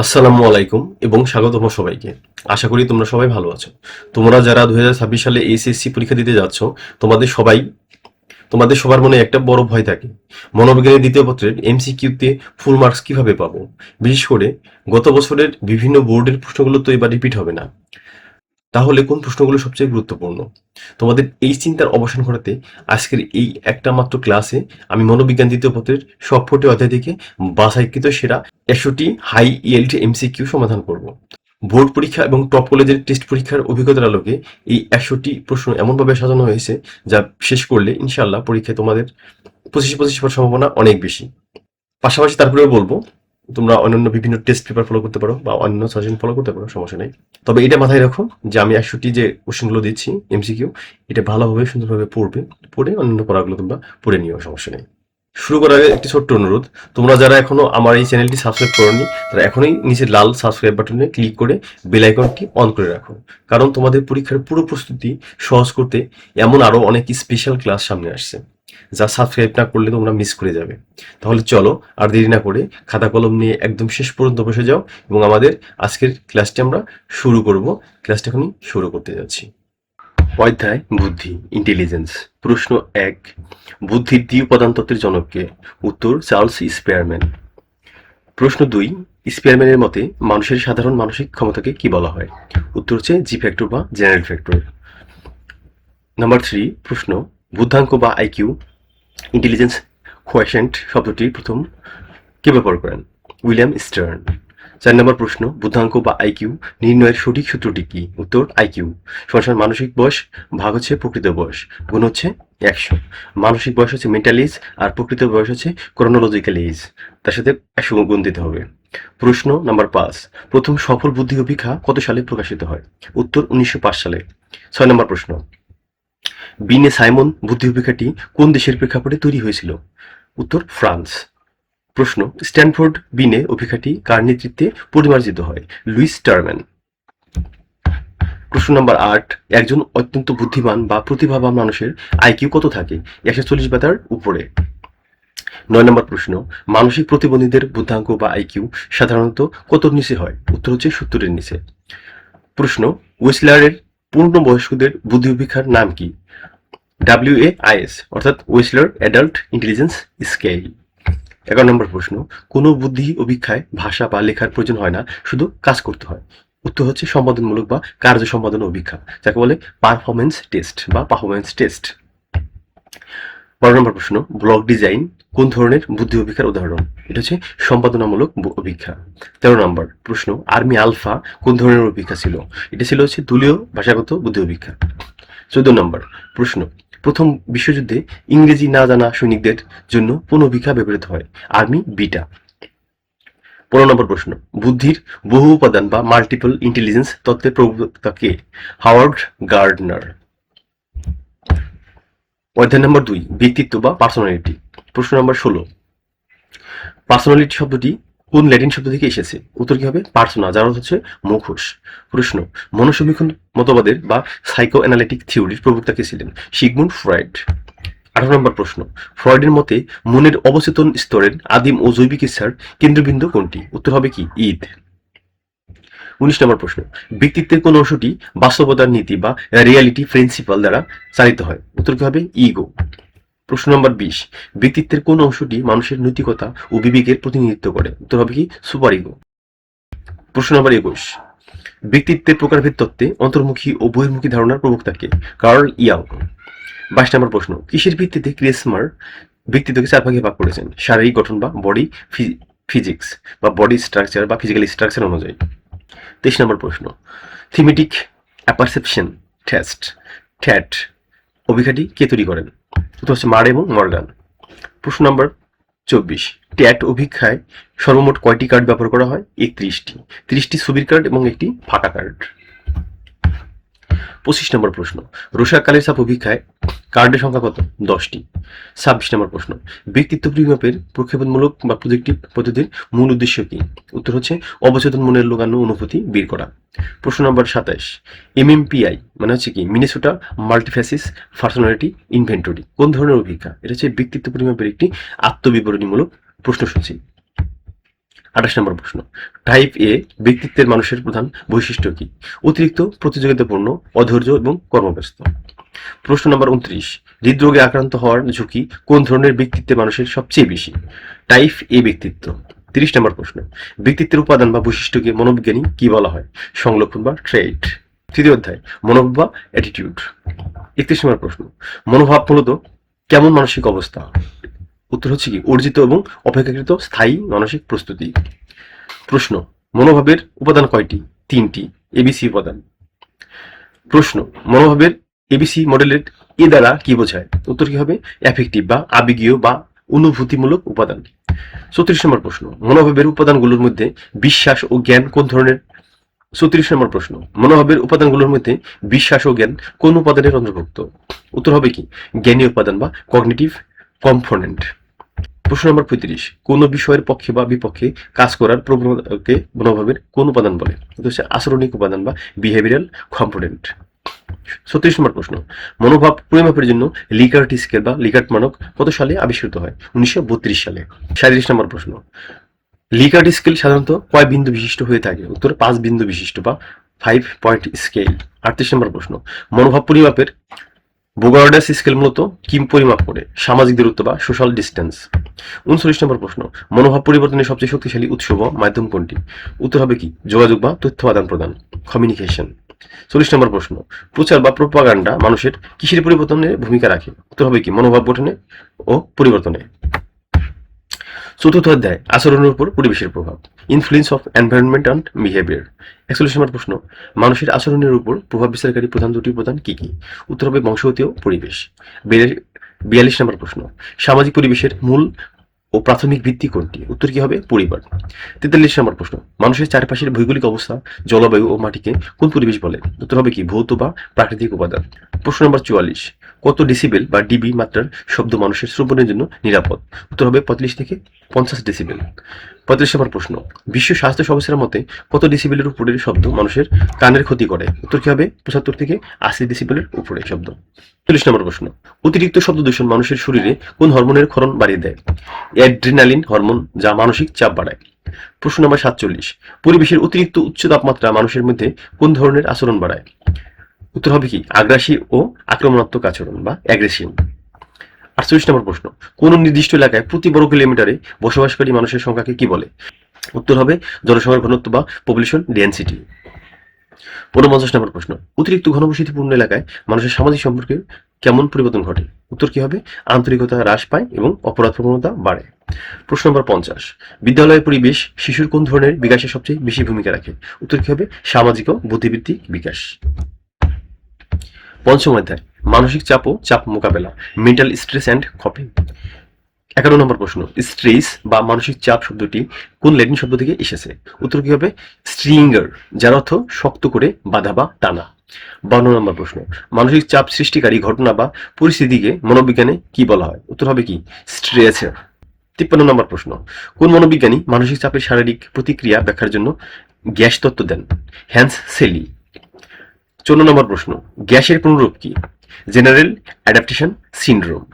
আসসালামু আলাইকুম এবং স্বাগতম সবাইকে। আশা করি তোমরা সবাই ভালো আছো। তোমরা যারা 2026 সালে এইচএসসি পরীক্ষা দিতে যাচ্ছ, তোমাদের সবার মনে একটা বড় ভয় থাকে। মনোবিজ্ঞানের দ্বিতীয় পত্রের এমসিকিউতে ফুল মার্কস কিভাবে পাবো? বিশেষ করে গত বছরের বিভিন্ন বোর্ডের প্রশ্নগুলো তো এবার রিপিট হবে না। তাহলে কোন প্রশ্নগুলো সবচেয়ে গুরুত্বপূর্ণ? তোমাদের এই চিন্তার অবসান ঘটাতে আজকের এই একটা মাত্র ক্লাসে আমি মনোবিজ্ঞান দ্বিতীয় পত্রের সবকটি অধ্যায় থেকে বাছাইকৃত সেরা 100টি হাই ইয়েল্ড এমসিকিউ সমাধান করব। বোর্ড পরীক্ষা এবং টপ কলেজের টেস্ট পরীক্ষার অভিজ্ঞতার আলোকে এই 100টি প্রশ্ন এমনভাবে সাজানো হয়েছে যা শেষ করলে ইনশাআল্লাহ পরীক্ষায় তোমাদের 25 পাওয়ার সম্ভাবনা অনেক বেশি। পাশাপাশি তারপরেও বলবো তোমরা অন্যান্য বিভিন্ন টেস্ট পেপার ফলো করতে পারো বা অন্য সাজেশন ফলো করতে পারো, সমস্যা নেই। তবে এটা মাথায় রাখো যে আমি 100টি যে কোশ্চেনগুলো দিচ্ছি এমসিকিউ, এটা ভালোভাবে সুন্দরভাবে পড়ে অন্যান্য পড়াগুলো তোমরা পড়ে নিও, সমস্যা নেই। শুরু করার আগে একটি ছোট্ট অনুরোধ, তোমরা যারা এখনো আমার এই চ্যানেলটি সাবস্ক্রাইব করোনি তারা এখনই নিচের লাল সাবস্ক্রাইব বাটনে ক্লিক করে বেল আইকনটি অন করে রাখো, কারণ তোমাদের পরীক্ষার পুরো প্রস্তুতি সহজ করতে এমন আরো অনেক স্পেশাল ক্লাস সামনে আসছে যা সাবস্ক্রাইব না করলে তোমরা মিস করে যাবে। তাহলে চলো আর দেরি না করে খাতা কলম নিয়ে একদম শেষ পর্যন্ত বসে যাও এবং আমাদের আজকের ক্লাসটি আমরা শুরু করব। ক্লাসটা এখনই শুরু করতে যাচ্ছি। অধ্যায় বুদ্ধি, ইন্টেলিজেন্স। প্রশ্ন 1, বুদ্ধির দ্বি উপাদান তত্ত্বের জনককে? উত্তর চার্লস স্পিয়ারম্যান। প্রশ্ন 2, স্পিয়ারম্যানের মতে মানুষের সাধারণ মানসিক ক্ষমতাকে কি বলা হয়? উত্তর হচ্ছে জি ফ্যাক্টর বা জেনারেল ফ্যাক্টর। নাম্বার 3, প্রশ্ন, বুদ্ধাঙ্ক বা আইকিউ, ইন্টেলিজেন্স কোয়েশেন্ট শব্দটি প্রথম কে ব্যবহার করেন? William stern. 4 নম্বর প্রশ্ন, বুদ্ধাঙ্ক বা আইকিউ নির্ণয়ের সঠিক সূত্রটি কি? উত্তর আইকিউ সমান মানসিক বয়স ভাগ হচ্ছে প্রকৃত বয়স গুণ হচ্ছে 100। মানসিক বয়স হচ্ছে মেন্টাল এজ আর প্রকৃত বয়স হচ্ছে ক্রোনোলজিক্যাল এজ, তার সাথে 100 গুণ দিতে হবে। প্রশ্ন নাম্বার 5, প্রথম সফল বুদ্ধি অভিক্ষা কত সালে প্রকাশিত হয়? উত্তর 1905 সালে। 6 নম্বর প্রশ্ন, বিনে সাইমন বুদ্ধি অভিক্ষাটি কোন দেশের প্রেক্ষাপটে তৈরি হয়েছিল? উত্তর ফ্রান্স। প্রশ্ন, স্ট্যানফোর্ড বিনে অভিক্ষাটি কার নেতৃত্বে পরিমার্জিত হয়? লুইস টার্ম্যান। প্রশ্ন নম্বর 8, একজন অত্যন্ত বুদ্ধিমান বা প্রতিভাবান মানুষের আইকিউ কত থাকে? 140 বা তার উপরে। 9 নম্বর প্রশ্ন, মানসিক প্রতিবন্ধীদের বুদ্ধাঙ্ক বা আইকিউ সাধারণত কতর নিচে হয়? উত্তর হচ্ছে 70-এর নিচে। প্রশ্ন, ওয়েসলারের পূর্ণবয়স্কদের বুদ্ধি অভিক্ষার নাম কি? WAIS অর্থাৎ ওয়েসলার অ্যাডাল্ট ইন্টেলিজেন্স স্কেল। 11 নম্বর প্রশ্ন, কোনো বুদ্ধি অভিক্ষায় ভাষা বা লেখার প্রয়োজন হয় না, শুধু কাজ করতে হয়? উত্তর হচ্ছে সম্পাদনমূলক বা কার্য সম্পাদন অভিক্ষা, যাকে বলে পারফরমেন্স টেস্ট বা পারফরমেন্স টেস্ট। 12 নম্বর প্রশ্ন, ব্লক ডিজাইন কোন ধরনের বুদ্ধি অভিক্ষার উদাহরণ? এটা হচ্ছে সম্পাদনামূলক অভিক্ষা। 13 নম্বর প্রশ্ন, আর্মি আলফা কোন ধরনের অভিক্ষা ছিল? এটা ছিল হচ্ছে দলীয় ভাষাগত বুদ্ধি অভিক্ষা। 14 নম্বর প্রশ্ন, প্রথম বিশ্বযুদ্ধে ইংরেজি না জানা সৈনিকদের জন্য কোন অভিক্ষা ব্যবহৃত হয়? Army beta. 15 নম্বর প্রশ্ন, বুদ্ধির বহু উপাদান বা মাল্টিপল ইন্টেলিজেন্স তত্ত্বের প্রবক্তা কে? Howard Gairdner. অধ্যায় নম্বর 2, ব্যক্তিত্ব বা পার্সোনালিটি। প্রশ্ন নম্বর 16, পার্সোনালিটি শব্দটি কোন ল্যাটিন শব্দ থেকে এসেছে? উত্তর কি হবে? পার্সোনা, যার অর্থ হচ্ছে মুখোশ। প্রশ্ন, মনসমীক্ষণ মতবাদের বা সাইকো অ্যানালিটিক থিওরির প্রবক্তা কে ছিলেন? Sigmund Freud. 18 নম্বর প্রশ্ন, ফ্রয়েডের মতে মনের অবচেতন স্তরের আদিম ও জৈবিক ইচ্ছার কেন্দ্রবিন্দু কোনটি? উত্তর হবে কি? ঈদ। 19 নম্বর প্রশ্ন, ব্যক্তিত্বের কোন অংশটি বাস্তবতার নীতি বা রিয়ালিটি প্রিন্সিপাল দ্বারা চালিত হয়? উত্তর কি হবে? ইগো। প্রশ্ন নম্বর 20, ব্যক্তিত্বের কোন অংশটি মানুষের নৈতিকতা ও বিবেকের প্রতিনিধিত্ব করে? উত্তর হবে কি? Super ego. প্রশ্ন নম্বর 21, ব্যক্তিত্বের প্রকারভেদ তত্ত্বে অন্তর্মুখী ও বহির্মুখী ধারণার প্রবক্তা কে? Curl young. 22 নম্বর প্রশ্ন, কিসের ভিত্তিতে ক্রেসমার ব্যক্তিত্বকে 4 ভাগে ভাগ করেছেন? শারীরিক গঠন বা বডি ফিজিক্স বা বডি স্ট্রাকচার বা ফিজিক্যাল স্ট্রাকচার অনুযায়ী। 23 নম্বর প্রশ্ন, থিমেটিক অ্যাপারসেপশন টেস্ট ট্যাট অভিক্ষাটি কে তৈরি করেন? উত্তর হচ্ছে মার এবং মর্গান। প্রশ্ন নম্বর 24, ট্যাট অভিক্ষায় সর্বমোট কয়টি কার্ড ব্যবহার করা হয়? 31টি। 30টি ছবির কার্ড এবং একটি ফাঁকা কার্ড। 25 নম্বর প্রশ্ন, রোষাকালের ছাপ অভিক্ষায় কার্ডের সংখ্যা কত? 10টি। 26 নম্বর প্রশ্ন, ব্যক্তিত্ব পরিমাপের প্রক্ষেপণমূলক বা প্রজেক্টিভ পদ্ধতির মূল উদ্দেশ্য কি? উত্তর হচ্ছে অবচেতন মনের লোকানো অনুভূতি বের করা। প্রশ্ন নম্বর 27, MMPI মানে হচ্ছে কি? মিনেসোটা মাল্টিফ্যাসিস পার্সোনালিটি ইনভেন্টরি কোন ধরনের অভিক্ষা? এটা হচ্ছে ব্যক্তিত্ব পরিমাপের একটি আত্মবিবরণীমূলক প্রশ্নসূচি। 28 নম্বর প্রশ্ন, টাইপ এ ব্যক্তিত্বের মানুষের প্রধান বৈশিষ্ট্য কি? অতিরিক্ত প্রতিযোগিতাপূর্ণ, অধৈর্য এবং কর্মব্যস্ত। প্রশ্ন নম্বর 29, হৃদরোগে আক্রান্ত হওয়ার ঝুঁকি কোন ধরনের ব্যক্তিত্বের মানুষের সবচেয়ে বেশি? টাইপ এ ব্যক্তিত্ব। 30 নম্বর প্রশ্ন, ব্যক্তিত্বের উপাদান বা বৈশিষ্ট্যকে মনোবিজ্ঞানী কি বলা হয়? সংলক্ষণ বা ট্রেট। তৃতীয় অধ্যায়, মনোভাব বা অ্যাটিটিউড। 31 নম্বর প্রশ্ন, মনোভাব মূলত কেমন মানসিক অবস্থা? উত্তর হচ্ছে কি, অর্জিত এবং অপেক্ষাকৃত স্থায়ী মানসিক প্রস্তুতি। প্রশ্ন, মনোভাবের উপাদান কয়টি? 3টি। এবিসি উপাদান। প্রশ্ন, মনোভাবের এবিসি মডেলের এ দ্বারা কি বোঝায়? উত্তর কি হবে? অ্যাফেক্টিভ বা আবেগীয় বা অনুভূতিমূলক উপাদান। 34 নম্বর প্রশ্ন, মনোভাবের উপাদানগুলোর মধ্যে বিশ্বাস ও জ্ঞান কোন ধরনের? 34 নম্বর প্রশ্ন, মনোভাবের উপাদানগুলোর মধ্যে বিশ্বাস ও জ্ঞান কোন উপাদানের অন্তর্ভুক্ত? উত্তর হবে কি, জ্ঞানীয় উপাদান বা কগনিটিভ কম্পোনেন্ট। প্রশ্ন নম্বর 35, কোন বিষয়ের পক্ষে বা বিপক্ষে কাজ করার প্রবণতাকে মনোভাবের কোন উপাদান বলে? এটা হচ্ছে আচরণিক উপাদান বা বিহেভিয়ারাল কম্পোনেন্ট। 36 নম্বর প্রশ্ন, মনোভাব পরিমাপের জন্য লিকার্ট স্কেল বা লিকার্ট মানক কত সালে আবিষ্কৃত হয়? 1932 সালে। 37 নম্বর প্রশ্ন, লিকার্ট স্কেল সাধারণত কয় বিন্দু বিশিষ্ট হয়ে থাকে? উত্তর 5 বিন্দু বিশিষ্ট বা 5 পয়েন্ট স্কেল। 38 নম্বর প্রশ্ন, মনোভাব পরিমাপের বোগার্ডাস স্কেল মূলত কি পরিমাপ করে? সামাজিক দূরত্ব বা সোশ্যাল ডিস্টেন্স। 39 নম্বর প্রশ্ন, মনোভাব পরিবর্তনের সবচেয়ে শক্তিশালী উৎস বা মাধ্যম কোনটি? উত্তর হবে কি, যোগাযোগ বা তথ্য আদান প্রদান, কমিউনিকেশন। 40 নম্বর প্রশ্ন, প্রচার বা প্রোপাগান্ডা মানুষের কিসের পরিবর্তনে ভূমিকা রাখে? উত্তর হবে কি, মনোভাব গঠনে ও পরিবর্তনে। চতুর্থ অধ্যায়, আচরণের উপর পরিবেশের প্রভাব, influence of environment and behaviour. 41 নম্বর প্রশ্ন, মানুষের আচরণের উপর প্রভাব বিস্তারকারী প্রধান দুটি উপাদান কি কি? উত্তর হবে বংশগতি ও পরিবেশ। 42 নম্বর প্রশ্ন, সামাজিক পরিবেশের মূল ও প্রাথমিক ভিত্তি কোনটি? উত্তর কি হবে, পরিবার। 43 নম্বর প্রশ্ন, মানুষের চারপাশের ভৌগোলিক অবস্থা, জলবায়ু ও মাটিকে কোন পরিবেশ বলে? উত্তর হবে কি, ভৌত বা প্রাকৃতিক উপাদান। প্রশ্ন নম্বর 44, কত ডেসিবেল বা ডিবি মাত্রার শব্দ মানুষের শ্রবণের জন্য নিরাপদ? উত্তর হবে 35 থেকে 50 ডেসিবেল। 45 নম্বর প্রশ্ন, বিশ্ব স্বাস্থ্য সংস্থার মতে কত ডেসিবেলের উপরের শব্দ মানুষের কানের ক্ষতি করে? উত্তর কি হবে, 75 থেকে 80 ডেসিবেলের উপরে শব্দ। 40 নম্বর প্রশ্ন, অতিরিক্ত শব্দ দূষণ মানুষের শরীরে কোন হরমোনের ক্ষরণ বাড়িয়ে দেয়? অ্যাড্রিনালিন হরমোন, যা মানসিক চাপ বাড়ায়। প্রশ্ন নম্বর 47, পরিবেশের অতিরিক্ত উচ্চ তাপমাত্রা মানুষের মধ্যে কোন ধরনের আচরণ বাড়ায়? উত্তর হবে কি, আগ্রাসী ও আক্রমণাত্মক আচরণ বা অ্যাগ্রেশন। 48 নম্বর প্রশ্ন, কোন নির্দিষ্ট এলাকায় প্রতি বর্গ কিলোমিটারে বসবাসকারী মানুষের সংখ্যাকে কি বলে? উত্তর হবে জনসংখ্যার ঘনত্ব বা পপুলেশন ডেনসিটি। 49 নম্বর প্রশ্ন, অতিরিক্ত ঘনবসতিপূর্ণ এলাকায় মানুষের সামাজিক সম্পর্কে কেমন পরিবর্তন ঘটে? উত্তর কি হবে, আন্তরিকতা হ্রাস পায় এবং অপরাধ প্রবণতা বাড়ে। প্রশ্ন নম্বর 50, বিদ্যালয়ের পরিবেশ শিশুর কোন ধরনের বিকাশে সবচেয়ে বেশি ভূমিকা রাখে? উত্তর কি হবে, সামাজিক ও বুদ্ধিবৃত্তিক বিকাশ। পঞ্চম অধ্যায়, মানসিক চাপ ও চাপ মোকাবেলা, মেন্টাল স্ট্রেস অ্যান্ড কপিং। 11 নম্বর প্রশ্ন, স্ট্রেস বা মানসিক চাপ শব্দটি কোন ল্যাটিন শব্দ থেকে এসেছে? উত্তর কি হবে, স্ট্রিঙ্গার, যার অর্থ শক্ত করে বাঁধা বা টানা। 52 নম্বর প্রশ্ন, মানসিক চাপ সৃষ্টিকারী ঘটনা বা পরিস্থিতিকে মনোবিজ্ঞানে কি বলা হয়? উত্তর হবে কি, স্ট্রেসার। 53 নম্বর প্রশ্ন, কোন মনোবিজ্ঞানী মানসিক চাপের শারীরিক প্রতিক্রিয়া ব্যাখ্যার জন্য গ্যাস তত্ত্ব দেন? হ্যান্স সেলি। 54 নম্বর প্রশ্ন, গ্যাসের পুনরূপ কি? General adaptation syndrome.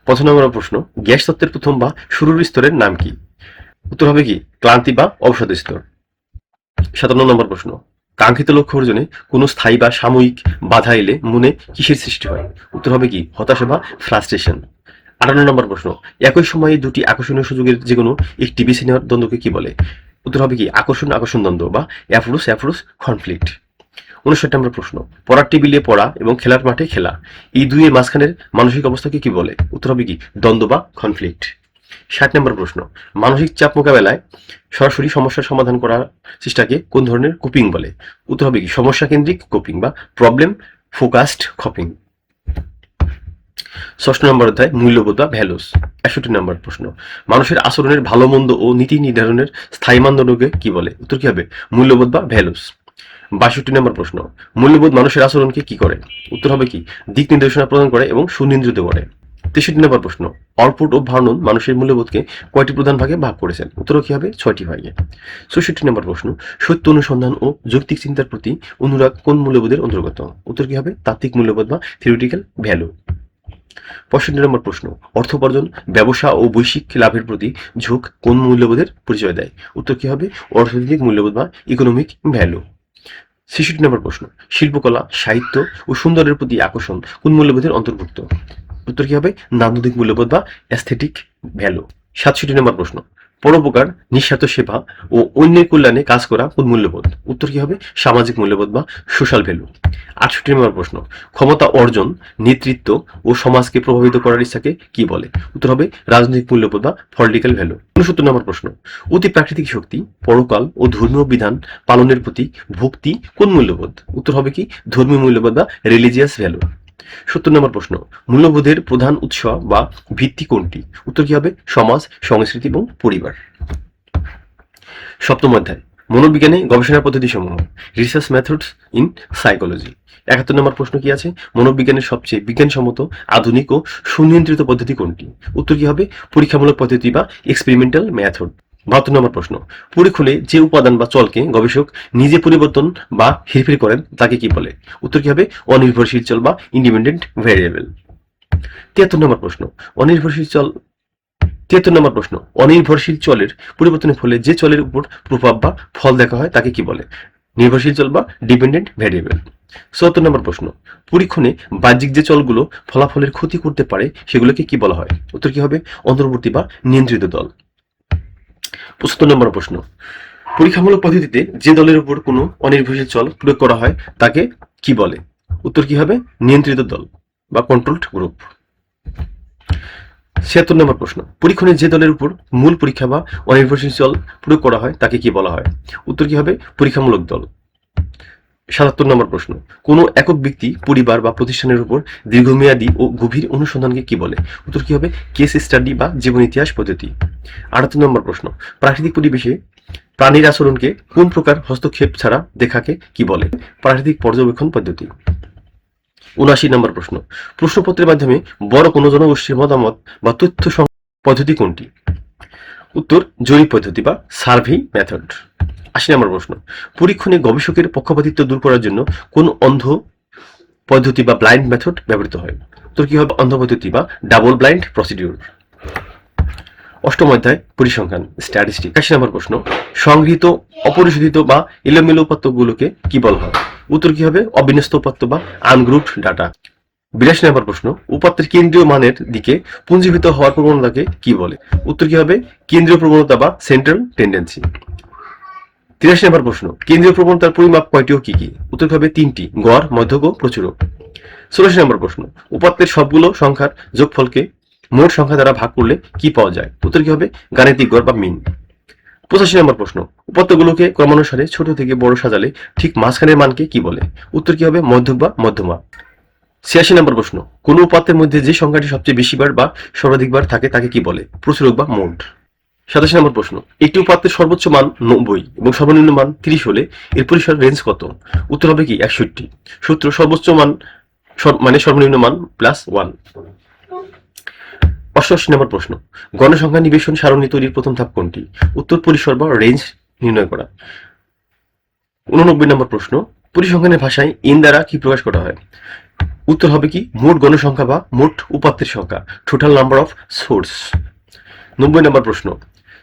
55 নম্বর প্রশ্ন, গ্যাস তত্ত্বের প্রথম বা শুরুর স্তরের নাম কি? উত্তর হবে কি, ক্লান্তি বা অবসাদ স্তর। 57 নম্বর প্রশ্ন, কাঙ্ক্ষিত লক্ষ্য অর্জনে কোনো স্থায়ী বা সাময়িক বাধা এলে মনে কিসের সৃষ্টি হয়? উত্তর হবে কি, হতাশা বা ফ্রাস্ট্রেশন। 58 নম্বর প্রশ্ন, একই সময়ে দুটি আকর্ষণীয় সুযোগের যে কোনো একটি বেছে নেওয়ার দ্বন্দ্বকে কি বলে? উত্তর হবে কি, আকর্ষণ আকর্ষণ দ্বন্দ্ব বা অ্যাপ্রোচ কনফ্লিক্ট। 59 নম্বর প্রশ্ন, পড়ার টেবিলে পড়া এবং খেলার মাঠে খেলা, এই দুইয়ের মাঝখানের মানসিক অবস্থাকে কি বলে? উত্তর হবে কি, দ্বন্দ্ব বা কনফ্লিক্ট। 60 নম্বর প্রশ্ন, মানসিক চাপ মোকাবেলায় সরাসরি সমস্যার সমাধান করার চেষ্টাকে কোন ধরনের কোপিং বলে? উত্তর হবে কি, সমস্যা কেন্দ্রিক কোপিং বা প্রবলেম ফোকাসড কোপিং। 6 নম্বর অধ্যায়, মূল্যবোধ বা ভ্যালুস। 61 নম্বর প্রশ্ন, মানুষের আচরণের ভালো মন্দ ও নীতি নির্ধারণের স্থায়ী মানদণ্ডকে কি বলে? উত্তর কি হবে, মূল্যবোধ বা ভ্যালুস। 62 নম্বর প্রশ্ন, মূল্যবোধ মানুষের আচরণকে কি করে? উত্তর হবে কি, দিক নির্দেশনা প্রদান করে এবং সুনিয়ন্ত্রিত করে। 63 নম্বর প্রশ্ন, অরপুট ও ভার্নন মানুষের মূল্যবোধকে কয়টি প্রধান ভাগে ভাগ করেছেন? উত্তর কি হবে, 6টি ভাগে। 64 নম্বর প্রশ্ন, সত্য অনুসন্ধান ও যৌক্তিক চিন্তার প্রতি অনুরাগ কোন মূল্যবোধের অন্তর্গত? উত্তর কি হবে, তাত্ত্বিক মূল্যবোধ বা থিওরিটিক্যাল ভ্যালু। 65 নম্বর প্রশ্ন, অর্থ উপার্জন, ব্যবসা ও বৈশ্বিক লাভের প্রতি ঝোঁক কোন মূল্যবোধের পরিচয় দেয়? উত্তর কি হবে? অর্থনৈতিক মূল্যবোধ বা ইকোনমিক ভ্যালু। 66 নম্বর প্রশ্ন, শিল্পকলা, সাহিত্য ও সুন্দরের প্রতি আকর্ষণ কোন মূল্যবোধের অন্তর্ভুক্ত? উত্তর কি হবে? নান্দনিক মূল্যবোধ বা অ্যাস্থেটিক ভ্যালু। 67 নম্বর প্রশ্ন, পরোপকার, নিঃস্বার্থ সেবা ও অন্যের কল্যাণে কাজ করা কোন মূল্যবোধ? উত্তর কি হবে? সামাজিক মূল্যবোধ বা সোশ্যাল ভ্যালু। 68 নম্বর প্রশ্ন, ক্ষমতা অর্জন, নেতৃত্ব ও সমাজকে প্রভাবিত করার ইচ্ছাকে কি বলে? উত্তর হবে রাজনৈতিক মূল্যবোধ বা পলিটিক্যাল ভ্যালু। 69 নম্বর প্রশ্ন, অতি প্রাকৃতিক শক্তি, পরকাল ও ধর্মীয় বিধান পালনের প্রতি ভক্তি কোন মূল্যবোধ? উত্তর হবে কি? ধর্মীয় মূল্যবোধ বা রিলিজিয়াস ভ্যালু। 70 নম্বর প্রশ্ন, মূল্যবোধের প্রধান উৎস বা ভিত্তি কোনটি? উত্তর কি হবে? সমাজ, সংস্কৃতি এবং পরিবার। সপ্তম অধ্যায়, মনোবিজ্ঞানে গবেষণা পদ্ধতি সমূহ, রিসার্চ মেথডস ইন সাইকোলজি। 71 নম্বর প্রশ্ন কি আছে? মনোবিজ্ঞানের সবচেয়ে বিজ্ঞানসম্মত, আধুনিক ও সুনিয়ন্ত্রিত পদ্ধতি কোনটি? উত্তর কি হবে? পরীক্ষামূলক পদ্ধতি বা এক্সপেরিমেন্টাল মেথড। 72 নম্বর প্রশ্ন, পরীক্ষণে যে উপাদান বা চলকে গবেষক নিজে পরিবর্তন বা হেরফের করেন তাকে কি বলে? উত্তর কি হবে? অনির্ভরশীল চল বা ইন্ডিপেন্ডেন্ট ভ্যারিয়েবল। 73 নম্বর প্রশ্ন, অনির্ভরশীল চল 73 নম্বর প্রশ্ন, অনির্ভরশীল চলের পরিবর্তনের ফলে যে চলের উপর প্রভাব বা ফল দেখা হয় তাকে কি বলে? নির্ভরশীল চল বা ডিপেন্ডেন্ট ভ্যারিয়েবল। 74 নম্বর প্রশ্ন, পরীক্ষণে বাহ্যিক যে চলগুলো ফলাফলের ক্ষতি করতে পারে সেগুলোকে কি বলা হয়? উত্তর কি হবে? অন্তর্বর্তী বা নিয়ন্ত্রিত দল। 75 নম্বর প্রশ্ন, পরীক্ষামূলক পদ্ধতিতে যে দলের উপর কোনো অনির্ভরশীল চল প্রয়োগ করা হয় তাকে কি বলে? উত্তর কি হবে? নিয়ন্ত্রিত দল বা কন্ট্রোলড গ্রুপ। 76 নম্বর প্রশ্ন, পরীক্ষণে যে দলের উপর মূল পরীক্ষা বা অনির্ভরশীল চল প্রয়োগ করা হয় তাকে কি বলা হয়? উত্তর কি হবে? পরীক্ষামূলক দল। 77 নম্বর প্রশ্ন, কোনো একক ব্যক্তি, পরিবার বা প্রতিষ্ঠানের উপর দীর্ঘমেয়াদী ও গভীর অনুসন্ধানকে কি বলে? উত্তর কি হবে? কেস স্টাডি বা জীবন ইতিহাস পদ্ধতি। 78 নম্বর প্রশ্ন, প্রাকৃতিক পরিবেশে প্রাণীর আচরণকে কোন প্রকার হস্তক্ষেপ ছাড়া দেখাকে কি বলে? প্রাকৃতিক পর্যবেক্ষণ পদ্ধতি। 79 নম্বর প্রশ্ন, প্রশ্নপত্রের মাধ্যমে বড় কোনো জনগোষ্ঠীর মতামত বা তথ্য পদ্ধতি কোনটি? উত্তর জরিপ পদ্ধতি বা সার্ভে মেথড। 80 নম্বর প্রশ্ন, পরীক্ষণে গবেষকের পক্ষপাতিত্ব দূর করার জন্য কোন অন্ধ পদ্ধতি বা ব্লাইন্ড মেথড ব্যবহৃত হয়? উত্তর কি হবে? অন্ধ পদ্ধতি বা ডাবল ব্লাইন্ড প্রসিডিউর। অষ্টম অধ্যায়, পরিসংখ্যান, স্ট্যাটিস্টিক। 81 নম্বর প্রশ্ন, সংগৃহীত অপরিশোধিত বা এলোমেলো উপাত্তগুলোকে কি বলা হয়? উত্তর কি হবে? অবিন্যস্ত উপাত্ত বা আনগ্রুপড ডাটা। 82 নম্বর প্রশ্ন, উপাত্তের কেন্দ্রীয় মানের দিকে পুঞ্জীভূত হওয়ার প্রবণতাকে কি বলে? উত্তর কি হবে? কেন্দ্রীয় প্রবণতা বা সেন্ট্রাল টেন্ডেন্সি। 83 নম্বর প্রশ্ন, কেন্দ্রীয় প্রবণতার পরিমাপ কয়টি ও কি কি? উত্তর হবে 3টি, গড়, মধ্যক ও প্রচুরক। 84 নম্বর প্রশ্ন, উপাত্তের সবগুলো সংখ্যার যোগফলকে মোট সংখ্যা দ্বারা ভাগ করলে কি পাওয়া যায়? উত্তর কি হবে? গাণিতিক গড় বা মিন। 85 নম্বর প্রশ্ন, উপাত্তগুলোকে ক্রমানুসারে ছোট থেকে বড় সাজালে ঠিক মাঝখানের মানকে কি বলে? উত্তর কি হবে? মধ্যক বা মধ্যমা। 86 নম্বর প্রশ্ন, কোন উপাত্তের মধ্যে যে সংখ্যাটি সবচেয়ে বেশিবার বা সর্বাধিকবার থাকে তাকে কি বলে? প্রচুরক বা মোড। 87 নম্বর প্রশ্ন, একটি উপাত্তের সর্বোচ্চ মান 90 এবং সর্বনিম্ন মান 30 হলে এর পরিসর রেঞ্জ কত? উত্তর হবে কি? 61। সূত্র সর্বোচ্চ মান মানে সর্বনিম্ন মান প্লাস 1। 88 নম্বর প্রশ্ন, গণসংখ্যা নিবেশন সারণী তৈরির প্রথম ধাপ কোনটি? উত্তর পরিসর বা রেঞ্জ নির্ণয় করা। 89 নম্বর প্রশ্ন, পরিসংখ্যানের ভাষায় এন দ্বারা কি প্রকাশ করা হয়? উত্তর হবে কি? মোট গণসংখ্যা বা মোট উপাত্তের সংখ্যা, টোটাল নাম্বার অফ সোর্স। 90 নম্বর প্রশ্ন,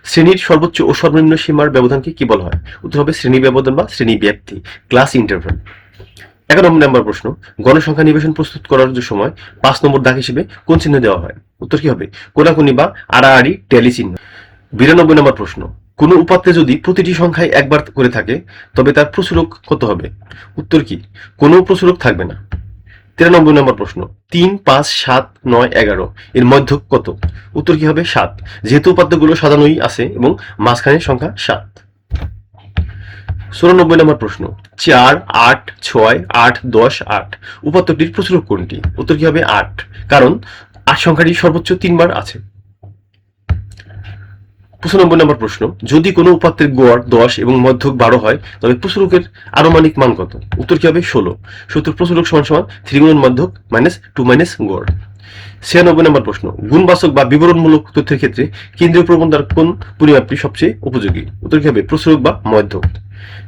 শ্রেণীর সর্বোচ্চ ও সর্বনিম্ন সীমার ব্যবধানকে কি বলা হয়? উত্তর হবে শ্রেণী ব্যবধান বা শ্রেণী ব্যাপ্তি, ক্লাস ইন্টারভ্যাল। 91 নম্বর প্রশ্ন, গণসংখ্যা নিবেশন প্রস্তুত করার সময় 5 নম্বর দাগ হিসেবে কোন চিহ্ন দেওয়া হয়? উত্তর কি হবে? কোনাকুনি বা আড়াআড়ি ট্যালি চিহ্ন। 92 নম্বর প্রশ্ন, কোন উপাত্তে যদি প্রতিটি সংখ্যায় একবার করে থাকে তবে তার প্রচুরক কত হবে? উত্তর কি? কোনো প্রচুরক থাকবে না। 93 নম্বর প্রশ্ন, 3, 5, 7, 9, 11 এর মধ্যক কত? উত্তর কি হবে? 7, যেহেতু উপাত্তগুলো সাজানোই আছে এবং মাঝখানের সংখ্যা 7। 94 নম্বর প্রশ্ন, 4, 8, 6, 8, 10, 8 উপাত্তটির প্রচুরক কোনটি? উত্তর কি হবে? 8, কারণ 8 সংখ্যাটি সর্বোচ্চ 3 বার আছে। 95 নম্বর প্রশ্ন, যদি কোনো উপাত্তের গড় 10 এবং মধ্যক 12 হয় তবে প্রচুরকের আনুমানিক মান কত? উত্তর কি হবে? 16। সূত্র প্রচুরক সমান সমান 3 গুণন মধ্যক মাইনাস 2 মাইনাস গড়। 96 নম্বর প্রশ্ন, গুণবাচক বা বিবরণমূলক তথ্যের ক্ষেত্রে কেন্দ্রীয় প্রবণতার কোন পরিমাপটি সবচেয়ে উপযোগী? উত্তর কি হবে? প্রচুরক বা মধ্যক।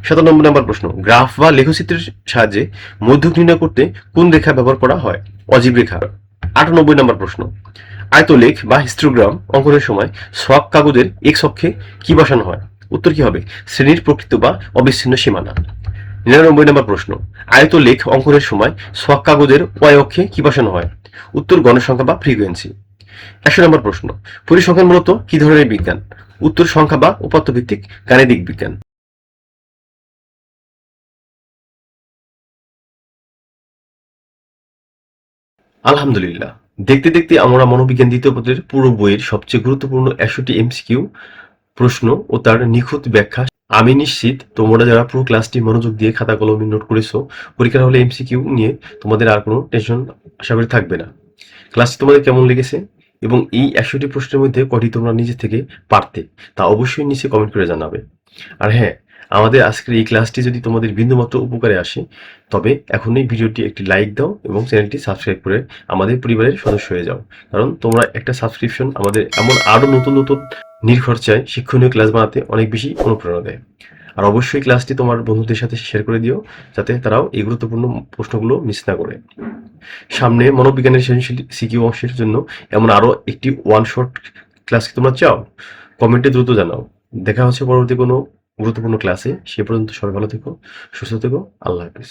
97 নম্বর প্রশ্ন, গ্রাফ বা লেখচিত্রের সাহায্যে মধ্যক নির্ণয় করতে কোন রেখা ব্যবহার করা হয়? অজীব রেখা। 98 নম্বর প্রশ্ন, আয়তলেখ বা হিস্টোগ্রাম অঙ্কনের সময় সোয়াক কাগজের এক্স অক্ষে কি বসানো হয়? উত্তর কি হবে? শ্রেণীর প্রকৃত বা অবিচ্ছিন্ন সীমানা। 99 নম্বর প্রশ্ন, আয়তলেখ অঙ্কনের সময় সোয়াক কাগজের ওয়াই অক্ষে কি বসানো হয়? উত্তর গণসংখ্যা বা ফ্রিকোয়েন্সি। 100 নম্বর প্রশ্ন, পরিসংখ্যান মূলত কি ধরনের বিজ্ঞান? উত্তর সংখ্যা বা উপাত্ত ভিত্তিক গাণিতিক বিজ্ঞান। আলহামদুলিল্লাহ, দেখতে দেখতে আমরা মনোবিজ্ঞান দ্বিতীয় পত্রের পুরো বইয়ের সবচেয়ে গুরুত্বপূর্ণ 100টি এমসিকিউ প্রশ্ন ও তার নিখুঁত ব্যাখ্যা। আমি নিশ্চিত তোমরা যারা পুরো ক্লাসটি মনোযোগ দিয়ে খাতা কলমে নোট করেছো, পরীক্ষার হলে এমসিকিউ নিয়ে তোমাদের আর কোনো টেনশন আশা করি থাকবে না। ক্লাসটি তোমাদের কেমন লেগেছে এবং এই 100টি প্রশ্নের মধ্যে কটি তোমরা নিজে থেকে পারতে, তা অবশ্যই নিচে কমেন্ট করে জানাবে। আর হ্যাঁ, আমাদের আজকের এই ক্লাসটি যদি তোমাদের বিন্দুমাত্র উপকারে আসে, তবে এখনই ভিডিওটি একটি লাইক দাও এবং চ্যানেলটি সাবস্ক্রাইব করে আমাদের পরিবারের সদস্য হয়ে যাও। কারণ তোমরা একটা সাবস্ক্রিপশন আমাদের এমন আরো নতুন নতুন নির্খরচায় শিক্ষণীয় ক্লাস বানাতে অনেক বেশি অনুপ্রেরণা দেয়। আর অবশ্যই ক্লাসটি তোমার বন্ধুদের সাথে শেয়ার করে দিও, যাতে তারাও এই গুরুত্বপূর্ণ প্রশ্নগুলো মিস না করে। সামনে মনোবিজ্ঞানের সৃজনশীল সিকিউ অংশের জন্য এমন আরো একটি ওয়ান শট ক্লাস কি তোমরা চাও? কমেন্টে দ্রুত জানাও। দেখা হচ্ছে পরবর্তী কোনো গুরুত্বপূর্ণ ক্লাসে। সে পর্যন্ত সবাই ভালো থেকো, সুস্থ থেকো। আল্লাহ হাফেজ।